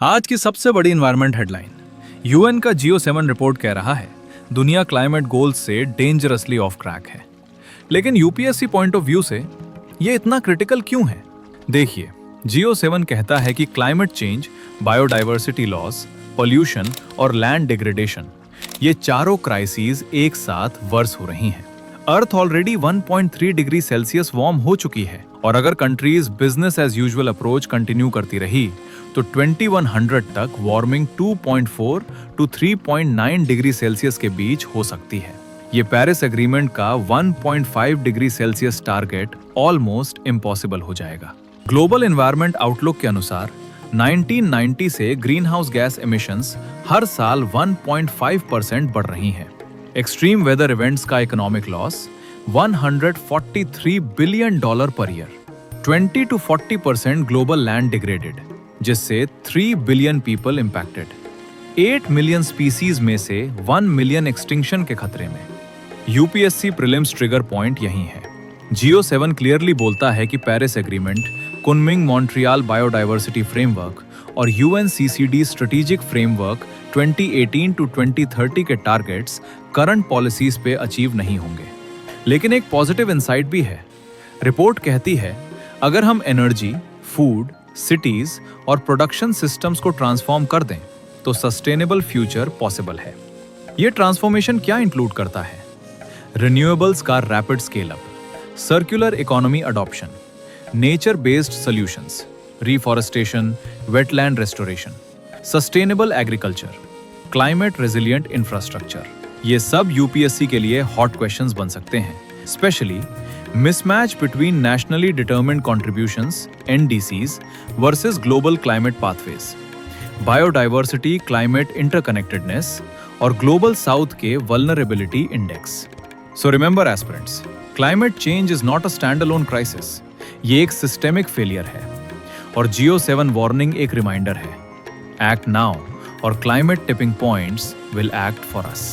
आज की सबसे बड़ी इन्वायरमेंट हेडलाइन। यूएन का जियो 7 रिपोर्ट कह रहा है दुनिया क्लाइमेट गोल्स से डेंजरसली ऑफ ट्रैक है। लेकिन यूपीएससी पॉइंट ऑफ व्यू से ये इतना क्रिटिकल क्यों है? देखिए, जियो 7 कहता है कि climate change, biodiversity loss, pollution और लैंड डिग्रेडेशन, ये चारों क्राइसिस एक साथ वर्स हो रही हैं। Earth already 1.3 degree Celsius warm हो चुकी है और अगर countries business as usual approach continue करती रही तो 2100 तक वार्मिंग 2.4 टू 3.9 डिग्री सेल्सियस के बीच हो सकती है। ये पेरिस एग्रीमेंट का 1.5 degree Celsius target almost impossible हो जाएगा। ग्लोबल एनवायरनमेंट आउटलुक के अनुसार 1990 से ग्रीन हाउस गैस एमिशंस हर साल 1.5% बढ़ रही हैं। एक्सट्रीम वेदर इवेंट्स का economic loss $143 billion per year, 20 to 40% global land degraded, जिससे 3 billion people impacted, 8 million species में से 1 मिलियन एक्सटिंक्शन के खतरे में। यूपीएससी प्रीलिम्स ट्रिगर पॉइंट यही है। जियो 7 क्लियरली बोलता है कि Paris agreement, Kunming Montreal biodiversity framework और यूएनसीसीडी स्ट्रेटेजिक फ्रेमवर्क 2018 टू 2030 के टारगेट्स करंट पॉलिसीज पे अचीव नहीं होंगे। लेकिन एक पॉजिटिव इनसाइट भी है। रिपोर्ट कहती है अगर हम एनर्जी, फूड, सिटीज और प्रोडक्शन सिस्टम्स को ट्रांसफॉर्म कर दें तो सस्टेनेबल फ्यूचर पॉसिबल है। ये ट्रांसफॉर्मेशन क्या इंक्लूड करता है? रिन्यूएबल्स का rapid scale up, circular economy adoption, nature based solutions, reforestation, wetland restoration, sustainable agriculture, climate resilient infrastructure. ये सब यूपीएससी के लिए हॉट क्वेश्चंस बन सकते हैं, specially mismatch between nationally determined contributions NDCs versus global climate pathways, biodiversity climate interconnectedness और global south के vulnerability index. So remember aspirants, climate change is not a standalone crisis. ये एक systemic failure है और जियो 7 warning एक reminder है. Act now or climate tipping points will act for us.